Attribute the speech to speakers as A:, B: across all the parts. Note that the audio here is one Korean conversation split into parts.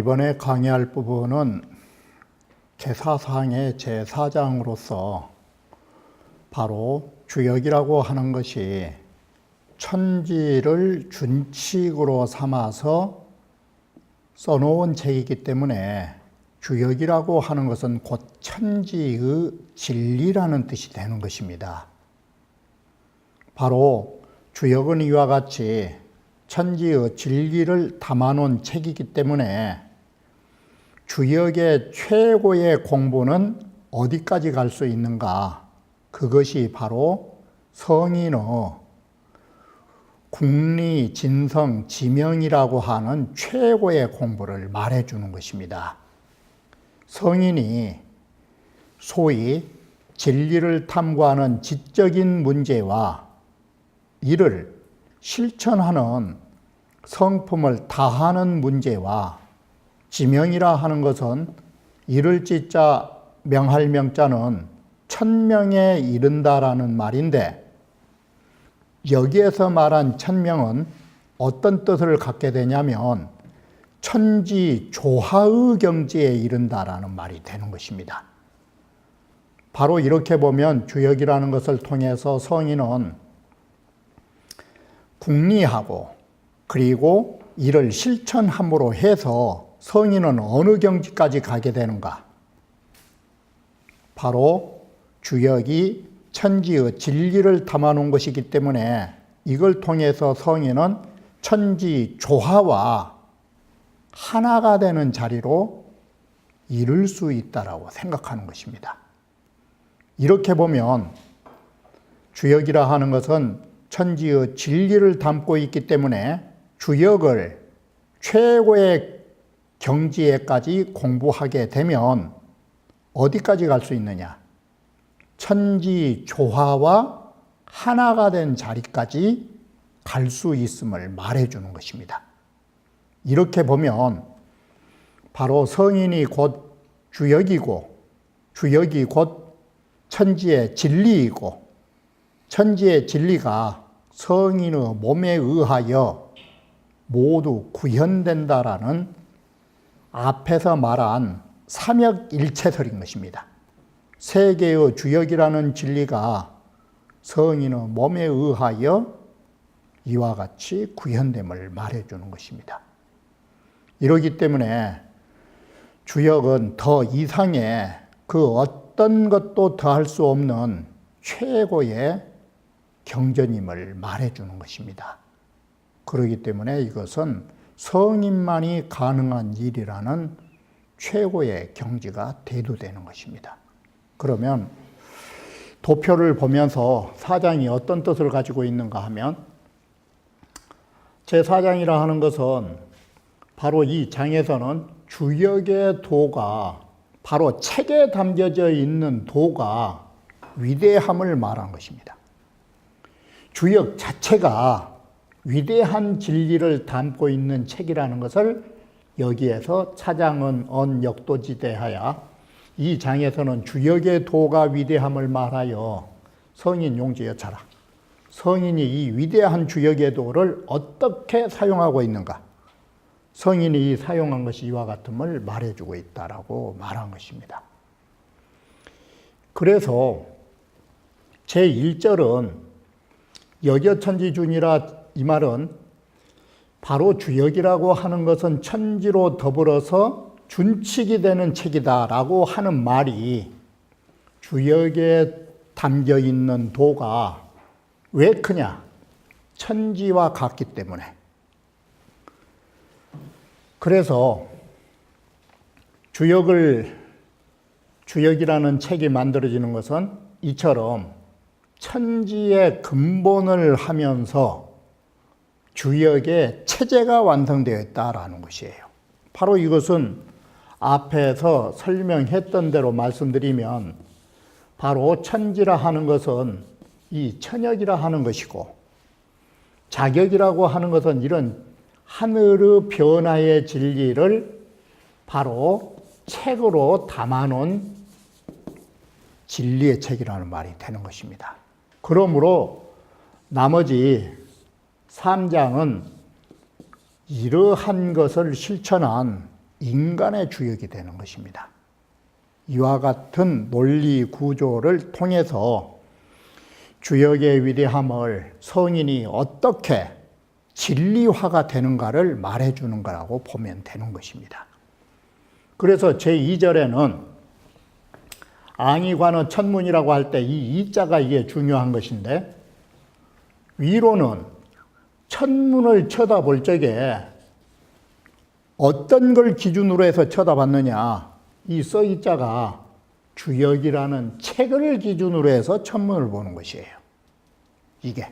A: 이번에 강의할 부분은 제사상의 제4장으로서 바로 주역이라고 하는 것이 천지를 준칙으로 삼아서 써놓은 책이기 때문에 주역이라고 하는 것은 곧 천지의 진리라는 뜻이 되는 것입니다. 바로 주역은 이와 같이 천지의 진리를 담아놓은 책이기 때문에 주역의 최고의 공부는 어디까지 갈 수 있는가? 그것이 바로 성인의 궁리, 진성, 지명이라고 하는 최고의 공부를 말해주는 것입니다. 성인이 소위 진리를 탐구하는 지적인 문제와 이를 실천하는 성품을 다하는 문제와 지명이라 하는 것은 이를 지자 명할 명자는 천명에 이른다라는 말인데, 여기에서 말한 천명은 어떤 뜻을 갖게 되냐면 천지 조화의 경지에 이른다라는 말이 되는 것입니다. 바로 이렇게 보면 주역이라는 것을 통해서 성인은 궁리하고 그리고 이를 실천함으로 해서 성인은 어느 경지까지 가게 되는가? 바로 주역이 천지의 진리를 담아놓은 것이기 때문에 이걸 통해서 성인은 천지 조화와 하나가 되는 자리로 이를 수 있다라고 생각하는 것입니다. 이렇게 보면 주역이라 하는 것은 천지의 진리를 담고 있기 때문에 주역을 최고의 경지에까지 공부하게 되면 어디까지 갈 수 있느냐? 천지 조화와 하나가 된 자리까지 갈 수 있음을 말해주는 것입니다. 이렇게 보면 바로 성인이 곧 주역이고 주역이 곧 천지의 진리이고 천지의 진리가 성인의 몸에 의하여 모두 구현된다라는 앞에서 말한 삼역일체설인 것입니다. 세계의 주역이라는 진리가 성인의 몸에 의하여 이와 같이 구현됨을 말해주는 것입니다. 이러기 때문에 주역은 더 이상의 그 어떤 것도 더할 수 없는 최고의 경전임을 말해주는 것입니다. 그렇기 때문에 이것은 성인만이 가능한 일이라는 최고의 경지가 대두되는 것입니다. 그러면 도표를 보면서 사장이 어떤 뜻을 가지고 있는가 하면, 제4장이라 하는 것은 바로 이 장에서는 주역의 도가, 바로 책에 담겨져 있는 도가 위대함을 말한 것입니다. 주역 자체가 위대한 진리를 담고 있는 책이라는 것을 여기에서 차장은 언역도지대하야 이 장에서는 주역의 도가 위대함을 말하여 성인 용지여 차라. 성인이 이 위대한 주역의 도를 어떻게 사용하고 있는가? 성인이 사용한 것이 이와 같음을 말해주고 있다라고 말한 것입니다. 그래서 제1절은 여겨천지준이라, 이 말은 바로 주역이라고 하는 것은 천지로 더불어서 준칙이 되는 책이다라고 하는 말이 주역에 담겨 있는 도가 왜 크냐? 천지와 같기 때문에. 그래서 주역이라는 책이 만들어지는 것은 이처럼 천지의 근본을 하면서 주역의 체제가 완성되어 있다라는 것이에요. 바로 이것은 앞에서 설명했던 대로 말씀드리면 바로 천지라 하는 것은 이 천역이라 하는 것이고, 자격이라고 하는 것은 이런 하늘의 변화의 진리를 바로 책으로 담아놓은 진리의 책이라는 말이 되는 것입니다. 그러므로 나머지 3장은 이러한 것을 실천한 인간의 주역이 되는 것입니다. 이와 같은 논리 구조를 통해서 주역의 위대함을 성인이 어떻게 진리화가 되는가를 말해주는 거라고 보면 되는 것입니다. 그래서 제2절에는 앙이관의 천문이라고 할 때 이 이자가 이게 중요한 것인데, 위로는 천문을 쳐다볼 적에 어떤 걸 기준으로 해서 쳐다봤느냐, 이 써이자가 주역이라는 책을 기준으로 해서 천문을 보는 것이에요. 이게.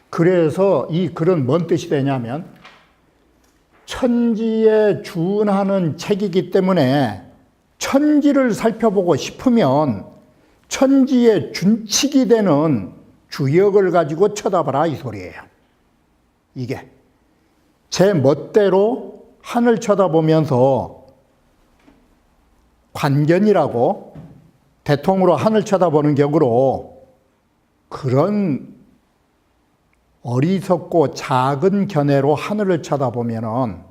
A: 그래서 이 글은 뭔 뜻이 되냐면, 천지에 준하는 책이기 때문에 천지를 살펴보고 싶으면 천지의 준칙이 되는 주역을 가지고 쳐다봐라, 이 소리예요. 이게. 제 멋대로 하늘 쳐다보면서 관견이라고 대통으로 하늘 쳐다보는 격으로 그런 어리석고 작은 견해로 하늘을 쳐다보면은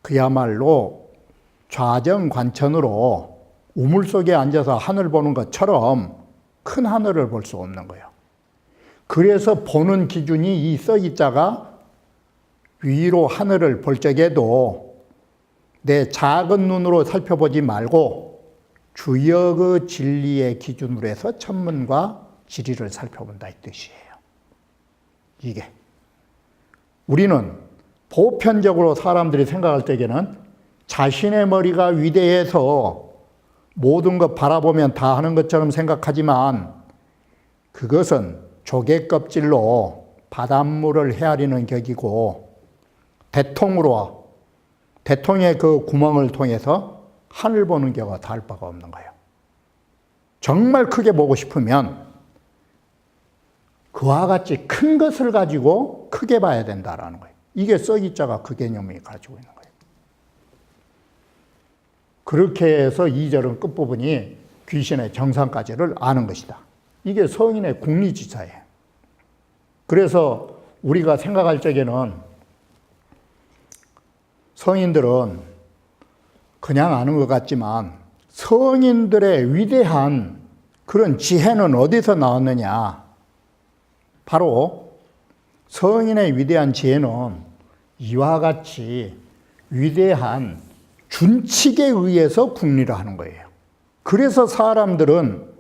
A: 그야말로 좌정관천으로 우물 속에 앉아서 하늘 보는 것처럼 큰 하늘을 볼 수 없는 거예요. 그래서 보는 기준이 이 써이자가 위로 하늘을 볼 적에도 내 작은 눈으로 살펴보지 말고 주역의 진리의 기준으로 해서 천문과 지리를 살펴본다, 이 뜻이에요. 이게. 우리는 보편적으로 사람들이 생각할 때에는 자신의 머리가 위대해서 모든 것 바라보면 다 하는 것처럼 생각하지만, 그것은 조개 껍질로 바닷물을 헤아리는 격이고, 대통의 그 구멍을 통해서 하늘 보는 격과 다를 바가 없는 거예요. 정말 크게 보고 싶으면 그와 같이 큰 것을 가지고 크게 봐야 된다라는 거예요. 이게 써이자가 그 개념을 가지고 있는 거예요. 그렇게 해서 2절은 끝부분이 귀신의 정상까지를 아는 것이다. 이게 성인의 국리지사예요. 그래서 우리가 생각할 적에는 성인들은 그냥 아는 것 같지만 성인들의 위대한 그런 지혜는 어디서 나왔느냐? 바로 성인의 위대한 지혜는 이와 같이 위대한 준칙에 의해서 국리를 하는 거예요. 그래서 사람들은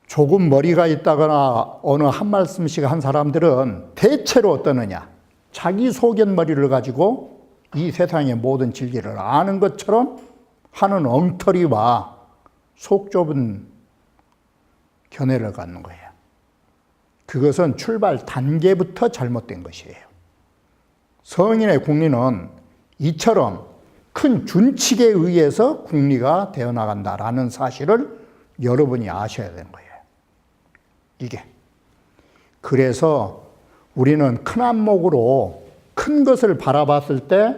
A: 조금 머리가 있다거나 어느 한 말씀씩 한 사람들은 대체로 어떠느냐? 자기 소견머리를 가지고 이 세상의 모든 진리를 아는 것처럼 하는 엉터리와 속 좁은 견해를 갖는 거예요. 그것은 출발 단계부터 잘못된 것이에요. 성인의 국리는 이처럼 큰 준칙에 의해서 국리가 되어 나간다라는 사실을 여러분이 아셔야 되는 거예요. 이게. 그래서 우리는 큰 안목으로 큰 것을 바라봤을 때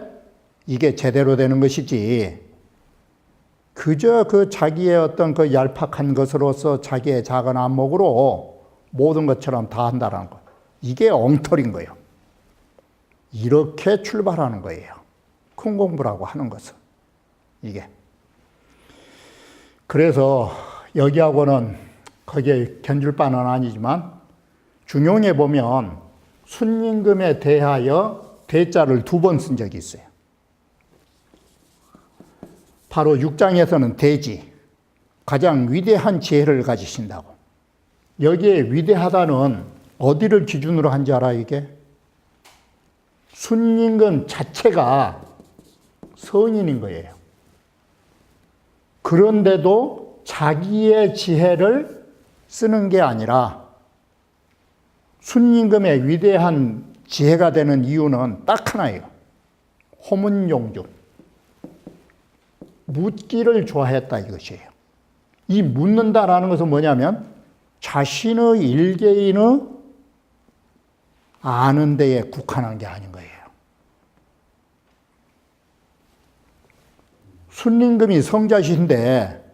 A: 이게 제대로 되는 것이지, 그저 그 자기의 어떤 그 얄팍한 것으로서 자기의 작은 안목으로 모든 것처럼 다 한다는 것, 이게 엉터리인 거예요. 이렇게 출발하는 거예요. 큰 공부라고 하는 것은. 이게. 그래서 여기하고는 거기에 견줄 바는 아니지만 중용에 보면 순임금에 대하여 대자를 2번 쓴 적이 있어요. 바로 6장에서는 대지, 가장 위대한 지혜를 가지신다고. 여기에 위대하다는 어디를 기준으로 한지 알아요, 이게? 순임금 자체가 성인인 거예요. 그런데도 자기의 지혜를 쓰는 게 아니라 순임금의 위대한 지혜가 되는 이유는 딱 하나예요. 호문용준. 묻기를 좋아했다 이것이에요. 이 묻는다라는 것은 뭐냐면 자신의 일개인의 아는 데에 국한한 게 아닌 거예요. 순임금이 성자신데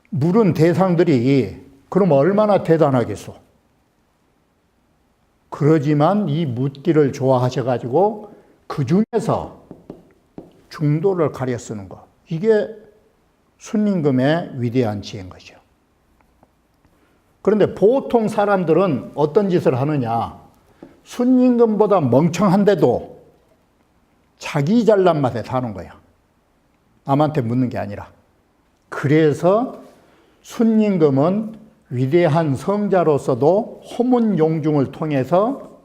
A: 물은 대상들이 그럼 얼마나 대단하겠소. 그러지만 이 묻기를 좋아하셔가지고 그 중에서 중도를 가려 쓰는 것. 이게 순임금의 위대한 지혜인 것이죠. 그런데 보통 사람들은 어떤 짓을 하느냐. 순임금보다 멍청한데도 자기 잘난 맛에 사는 거예요. 남한테 묻는 게 아니라. 그래서 순임금은 위대한 성자로서도 호문용중을 통해서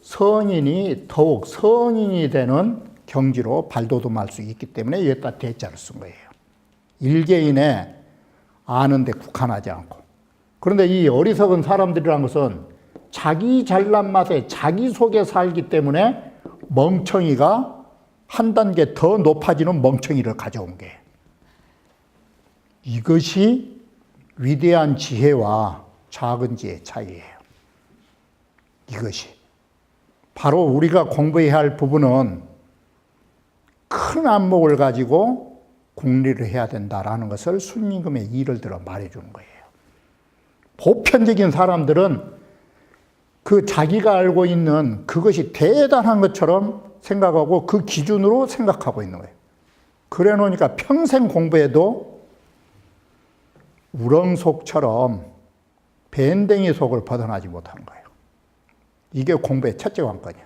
A: 성인이 더욱 성인이 되는 경지로 발돋움할 수 있기 때문에 여기다 대자를 쓴 거예요. 일개인의 아는 데 국한하지 않고. 그런데 이 어리석은 사람들이란 것은 자기 잘난 맛에 자기 속에 살기 때문에 멍청이가 한 단계 더 높아지는 멍청이를 가져온 거예요. 이것이 위대한 지혜와 작은 지혜의 차이예요. 이것이. 바로 우리가 공부해야 할 부분은 큰 안목을 가지고 궁리를 해야 된다라는 것을 순임금의 예를 들어 말해주는 거예요. 보편적인 사람들은 그 자기가 알고 있는 그것이 대단한 것처럼 생각하고 그 기준으로 생각하고 있는 거예요. 그래 놓으니까 평생 공부해도 우렁속처럼 밴댕이 속을 벗어나지 못하는 거예요. 이게 공부의 첫째 관건이에요.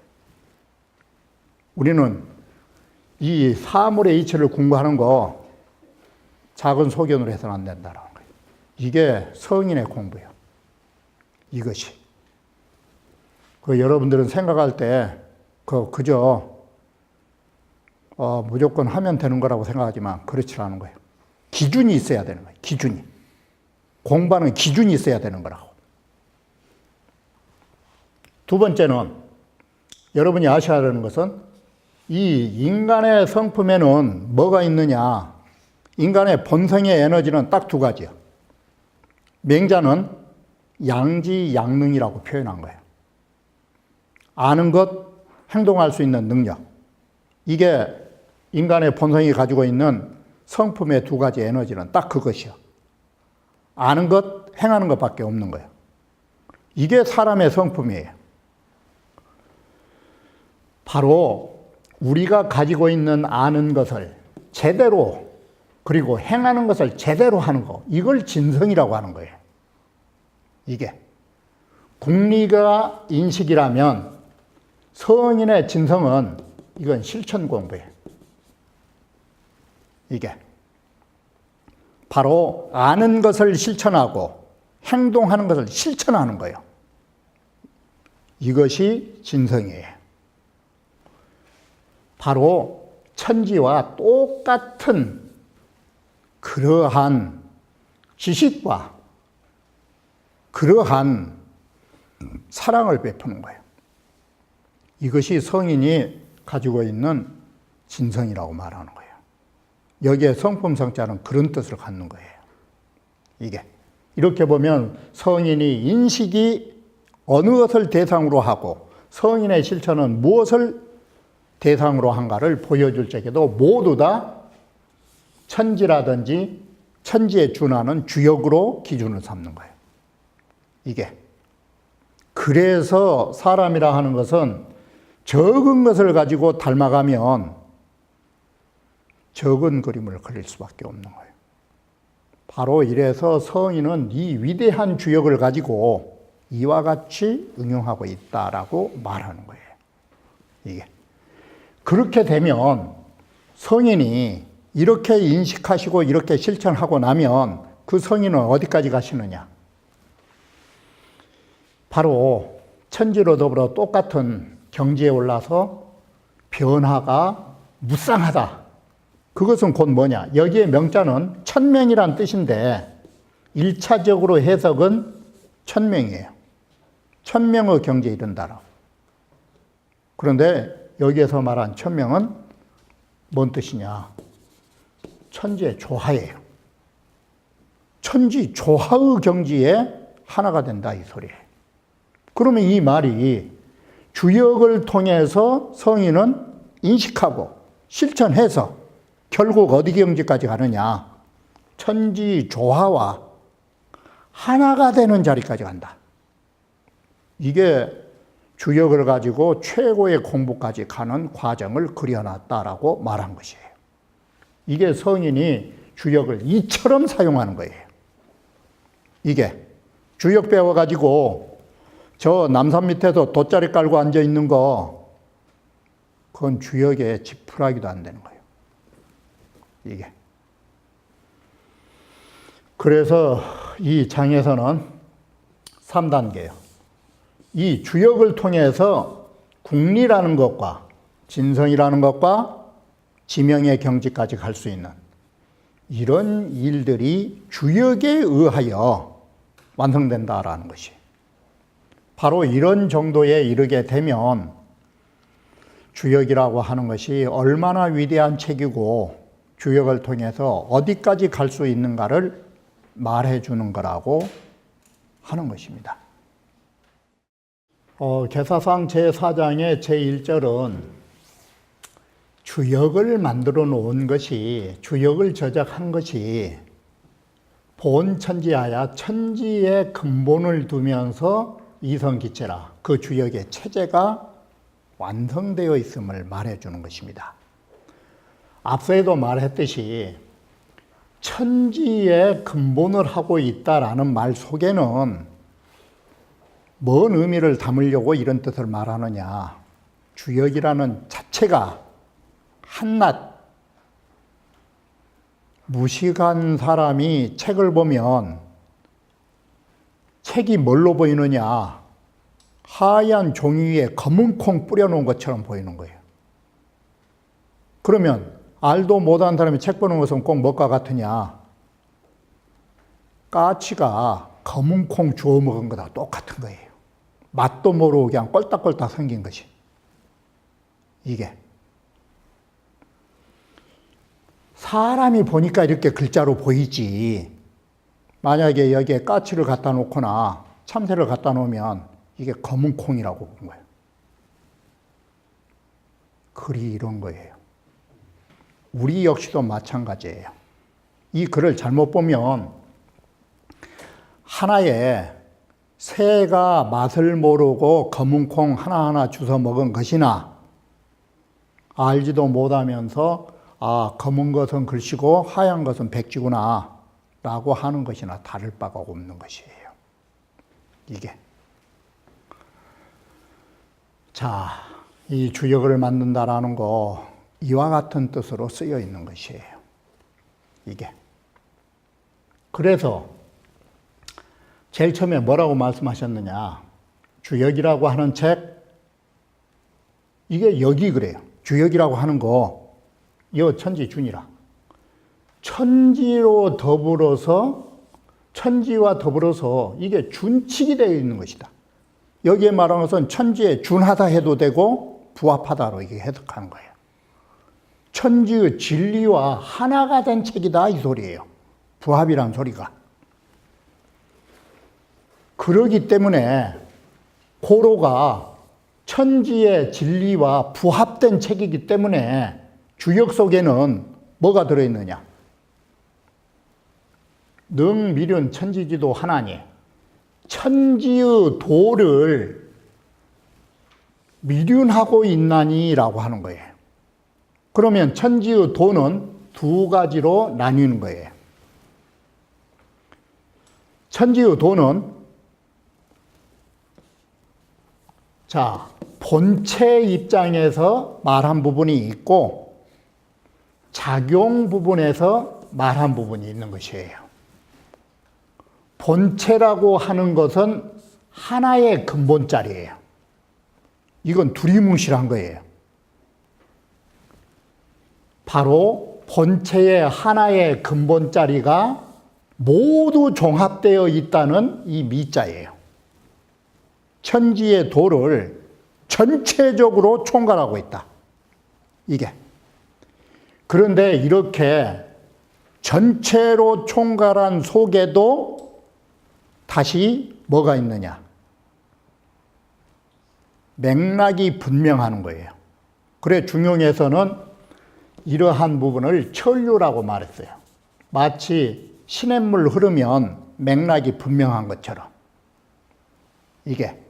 A: 우리는 이 사물의 이치를 공부하는 거 작은 소견으로 해서는 안 된다는 거예요. 이게 성인의 공부예요. 이것이. 여러분들은 생각할 때 그저 무조건 하면 되는 거라고 생각하지만 그렇지 않은 거예요. 기준이 있어야 되는 거예요. 기준이. 공부하는 기준이 있어야 되는 거라고. 두 번째는 여러분이 아셔야 하는 것은 이 인간의 성품에는 뭐가 있느냐. 인간의 본성의 에너지는 딱 두 가지예요. 맹자는 양지양능이라고 표현한 거예요. 아는 것, 행동할 수 있는 능력. 이게 인간의 본성이 가지고 있는 성품의 두 가지 에너지는 딱 그것이요. 아는 것, 행하는 것밖에 없는 거예요. 이게 사람의 성품이에요. 바로 우리가 가지고 있는 아는 것을 제대로 그리고 행하는 것을 제대로 하는 거. 이걸 진성이라고 하는 거예요. 이게. 궁리가 인식이라면 성인의 진성은 이건 실천 공부예요. 이게. 바로 아는 것을 실천하고 행동하는 것을 실천하는 거예요. 이것이 진성이에요. 바로 천지와 똑같은 그러한 지식과 그러한 사랑을 베푸는 거예요. 이것이 성인이 가지고 있는 진성이라고 말하는 거예요. 여기에 성품성자는 그런 뜻을 갖는 거예요. 이게. 이렇게 보면 성인이 인식이 어느 것을 대상으로 하고 성인의 실천은 무엇을 대상으로 한가를 보여줄 적에도 모두 다 천지라든지 천지에 준하는 주역으로 기준을 삼는 거예요. 이게. 그래서 사람이라 하는 것은 적은 것을 가지고 닮아가면 적은 그림을 그릴 수밖에 없는 거예요. 바로 이래서 성인은 이 위대한 주역을 가지고 이와 같이 응용하고 있다라고 말하는 거예요. 이게. 그렇게 되면 성인이 이렇게 인식하시고 이렇게 실천하고 나면 그 성인은 어디까지 가시느냐? 바로 천지로 더불어 똑같은 경지에 올라서 변화가 무쌍하다. 그것은 곧 뭐냐? 여기에 명자는 천명이란 뜻인데 1차적으로 해석은 천명이에요. 천명의 경지에 이른다라고. 그런데 여기에서 말한 천명은 뭔 뜻이냐? 천지의 조화예요. 천지 조화의 경지에 하나가 된다 이 소리예요. 그러면 이 말이 주역을 통해서 성인은 인식하고 실천해서 결국 어디 경지까지 가느냐? 천지 조화와 하나가 되는 자리까지 간다. 이게 주역을 가지고 최고의 공부까지 가는 과정을 그려놨다라고 말한 것이에요. 이게 성인이 주역을 이처럼 사용하는 거예요. 이게 주역 배워가지고 저 남산 밑에서 돗자리 깔고 앉아 있는 거, 그건 주역의 지푸라기도 안 되는 거예요. 이게. 그래서 이 장에서는 3단계예요. 이 주역을 통해서 국리라는 것과 진성이라는 것과 지명의 경지까지 갈 수 있는 이런 일들이 주역에 의하여 완성된다라는 것이. 바로 이런 정도에 이르게 되면 주역이라고 하는 것이 얼마나 위대한 책이고 주역을 통해서 어디까지 갈 수 있는가를 말해 주는 거라고 하는 것입니다. 계사상 제4장의 제1절은 주역을 만들어 놓은 것이, 주역을 저작한 것이 본천지하야 천지의 근본을 두면서 이성기체라 그 주역의 체제가 완성되어 있음을 말해주는 것입니다. 앞서에도 말했듯이 천지의 근본을 하고 있다라는 말 속에는 뭔 의미를 담으려고 이런 뜻을 말하느냐? 주역이라는 자체가 한낱 무식한 사람이 책을 보면 책이 뭘로 보이느냐? 하얀 종이 위에 검은 콩 뿌려놓은 것처럼 보이는 거예요. 그러면 알도 못하는 사람이 책 보는 것은 꼭 뭐가 같으냐? 까치가 검은 콩 주워 먹은 거다 똑같은 거예요. 맛도 모르고 그냥 꼴딱꼴딱 생긴 것이. 이게. 사람이 보니까 이렇게 글자로 보이지. 만약에 여기에 까치를 갖다 놓거나 참새를 갖다 놓으면 이게 검은 콩이라고 본 거예요. 글이 이런 거예요. 우리 역시도 마찬가지예요. 이 글을 잘못 보면 하나의 새가 맛을 모르고 검은 콩 하나하나 주워 먹은 것이나 알지도 못하면서 검은 것은 글씨고 하얀 것은 백지구나 라고 하는 것이나 다를 바가 없는 것이에요. 이게. 자, 이 주역을 만든다라는 거 이와 같은 뜻으로 쓰여 있는 것이에요. 이게. 그래서 제일 처음에 뭐라고 말씀하셨느냐? 주역이라고 하는 책, 이게 여기 그래요. 주역이라고 하는 거, 이 천지준이라. 천지와 더불어서 이게 준칙이 되어 있는 것이다. 여기에 말하는 것은 천지에 준하다 해도 되고 부합하다로 이게 해석하는 거예요. 천지의 진리와 하나가 된 책이다 이 소리예요. 부합이란 소리가. 그러기 때문에 고로가 천지의 진리와 부합된 책이기 때문에 주역 속에는 뭐가 들어있느냐? 능미륜 천지지도 하나니 천지의 도를 미륜하고 있나니라고 하는 거예요. 그러면 천지의 도는 두 가지로 나뉘는 거예요. 천지의 도는 본체 입장에서 말한 부분이 있고 작용 부분에서 말한 부분이 있는 것이에요. 본체라고 하는 것은 하나의 근본자리예요. 이건 두리뭉실한 거예요. 바로 본체의 하나의 근본자리가 모두 종합되어 있다는 이 미자예요. 천지의 도를 전체적으로 총괄하고 있다. 이게. 그런데 이렇게 전체로 총괄한 속에도 다시 뭐가 있느냐? 맥락이 분명하는 거예요. 그래 중용에서는 이러한 부분을 천류라고 말했어요. 마치 시냇물 흐르면 맥락이 분명한 것처럼. 이게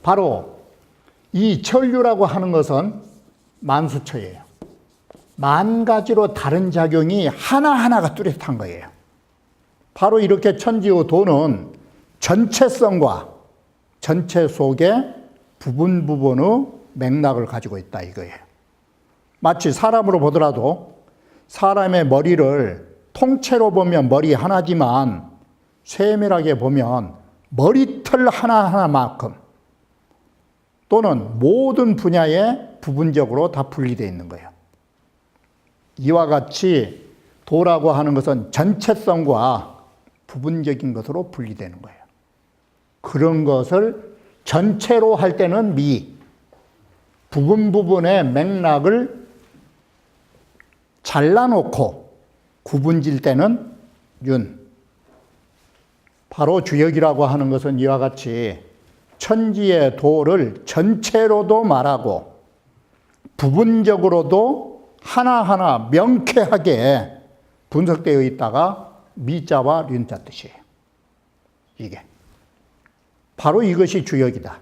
A: 바로 이 천류라고 하는 것은 만수처예요. 만 가지로 다른 작용이 하나하나가 뚜렷한 거예요. 바로 이렇게 천지의 도는 전체성과 전체 속에 부분 부분의 맥락을 가지고 있다 이거예요. 마치 사람으로 보더라도 사람의 머리를 통째로 보면 머리 하나지만 세밀하게 보면 머리털 하나하나만큼 또는 모든 분야에 부분적으로 다 분리되어 있는 거예요. 이와 같이 도라고 하는 것은 전체성과 부분적인 것으로 분리되는 거예요. 그런 것을 전체로 할 때는 미, 부분 부분의 맥락을 잘라놓고 구분질 때는 윤. 바로 주역이라고 하는 것은 이와 같이 천지의 도를 전체로도 말하고 부분적으로도 하나하나 명쾌하게 분석되어 있다가 미자와 륜자 뜻이에요. 이게. 바로 이것이 주역이다.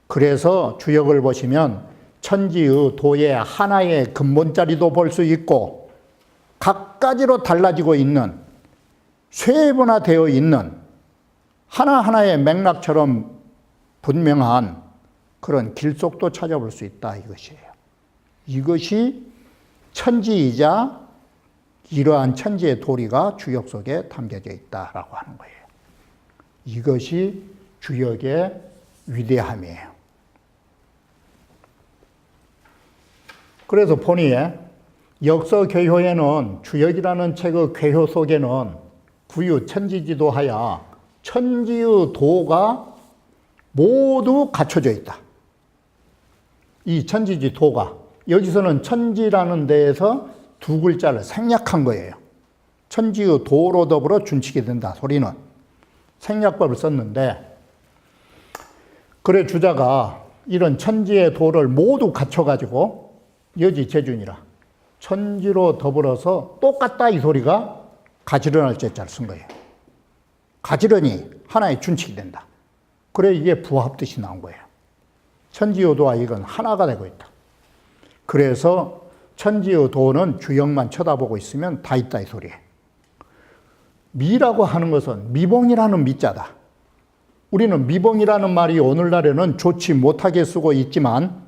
A: 그래서 주역을 보시면 천지의 도의 하나의 근본자리도 볼 수 있고 각가지로 달라지고 있는 쇠분화되어 있는 하나하나의 맥락처럼 분명한 그런 길속도 찾아볼 수 있다 이것이에요. 이것이 천지이자 이러한 천지의 도리가 주역 속에 담겨져 있다라고 하는 거예요. 이것이 주역의 위대함이에요. 그래서 보니 역서괴효에는 주역이라는 책의 괴효 속에는 구유 천지지도하여 천지의 도가 모두 갖춰져 있다. 이 천지지도가 여기서는 천지라는 데에서 두 글자를 생략한 거예요. 천지의 도로 더불어 준칙이 된다 소리는 생략법을 썼는데 그래 주자가 이런 천지의 도를 모두 갖춰가지고 여지 재준이라 천지로 더불어서 똑같다 이 소리가 가지런할 제자를 쓴 거예요. 가지런히 하나의 준칙이 된다. 그래 이게 부합뜻이 나온 거예요. 천지의 도와 이건 하나가 되고 있다. 그래서 천지의 도는 주역만 쳐다보고 있으면 다 있다 이 소리예요. 미라고 하는 것은 미봉이라는 미자다. 우리는 미봉이라는 말이 오늘날에는 좋지 못하게 쓰고 있지만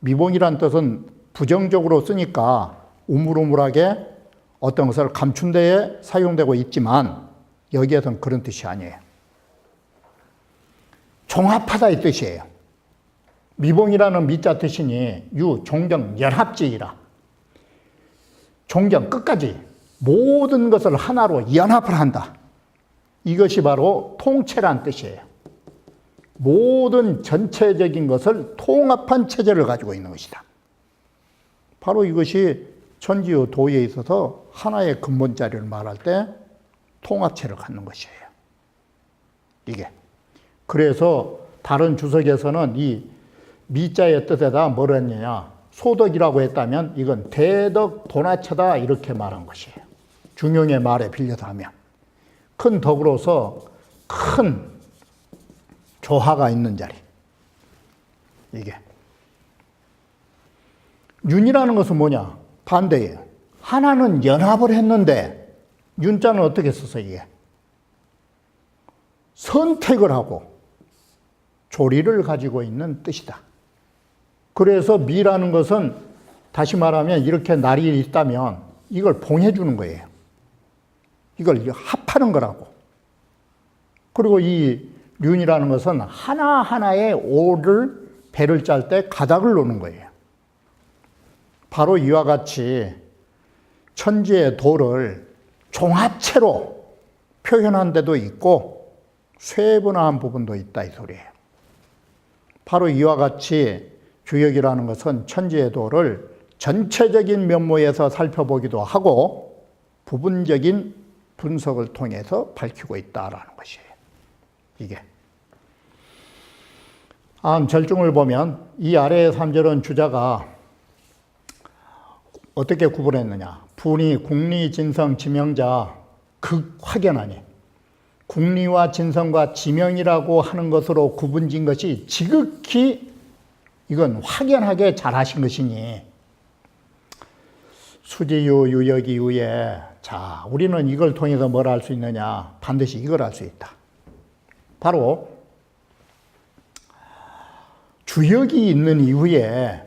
A: 미봉이란 뜻은 부정적으로 쓰니까 우물우물하게 어떤 것을 감춘 데에 사용되고 있지만 여기에서는 그런 뜻이 아니에요. 종합하다 이 뜻이에요. 미봉이라는 미자 뜻이니 종정 연합지이라. 종정 끝까지 모든 것을 하나로 연합을 한다. 이것이 바로 통체란 뜻이에요. 모든 전체적인 것을 통합한 체제를 가지고 있는 것이다. 바로 이것이 천지의 도에 있어서 하나의 근본 자리를 말할 때 통합체를 갖는 것이에요. 이게. 그래서 다른 주석에서는 이 미자의 뜻에다 뭐라 했느냐. 소덕이라고 했다면 이건 대덕 도나처다 이렇게 말한 것이에요. 중용의 말에 빌려서 하면. 큰 덕으로서 큰 조화가 있는 자리. 이게. 윤이라는 것은 뭐냐? 반대예요. 하나는 연합을 했는데 윤자는 어떻게 써서 이게? 선택을 하고 조리를 가지고 있는 뜻이다. 그래서 미라는 것은 다시 말하면 이렇게 날이 있다면 이걸 봉해주는 거예요. 이걸 합하는 거라고. 그리고 이 륜이라는 것은 하나하나의 오를 배를 짤 때 가닥을 놓는 거예요. 바로 이와 같이 천지의 도를 종합체로 표현한 데도 있고 쇠분화한 부분도 있다 이 소리예요. 바로 이와 같이 주역이라는 것은 천지의 도를 전체적인 면모에서 살펴보기도 하고 부분적인 분석을 통해서 밝히고 있다라는 것이에요. 이게. 절중을 보면 이 아래의 3절은 주자가 어떻게 구분했느냐. 분이 국리, 진성, 지명자 극확연하니 국리와 진성과 지명이라고 하는 것으로 구분진 것이 지극히 이건 확연하게 잘하신 것이니 수지유, 유역이 유에 자, 우리는 이걸 통해서 뭘 알 수 있느냐. 반드시 이걸 알 수 있다. 바로 주역이 있는 이후에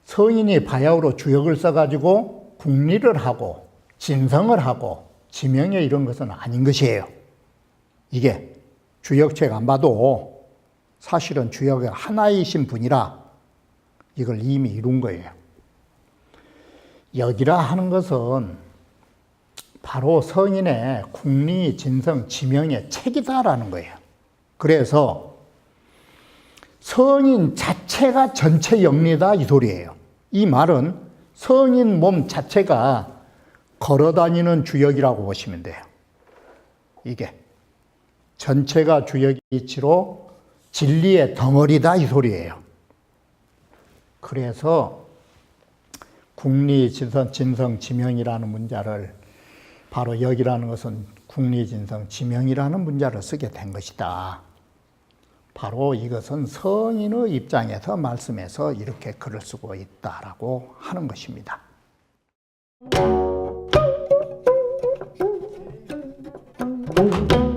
A: 성인이 바야흐로 주역을 써가지고 국리를 하고 진성을 하고 지명에 이런 것은 아닌 것이에요. 이게 주역책 안 봐도 사실은 주역의 하나이신 분이라 이걸 이미 이룬 거예요. 역이라 하는 것은 바로 성인의 국리, 진성, 지명의 책이다라는 거예요. 그래서 성인 자체가 전체 영리다 이 소리예요. 이 말은 성인 몸 자체가 걸어다니는 주역이라고 보시면 돼요. 이게 전체가 주역 이치로 진리의 덩어리다 이 소리예요. 그래서 국리, 진성, 지명이라는 문자를 바로 역이라는 것은 국리, 진성, 지명이라는 문자를 쓰게 된 것이다. 바로 이것은 성인의 입장에서 말씀해서 이렇게 글을 쓰고 있다라고 하는 것입니다.
B: 네.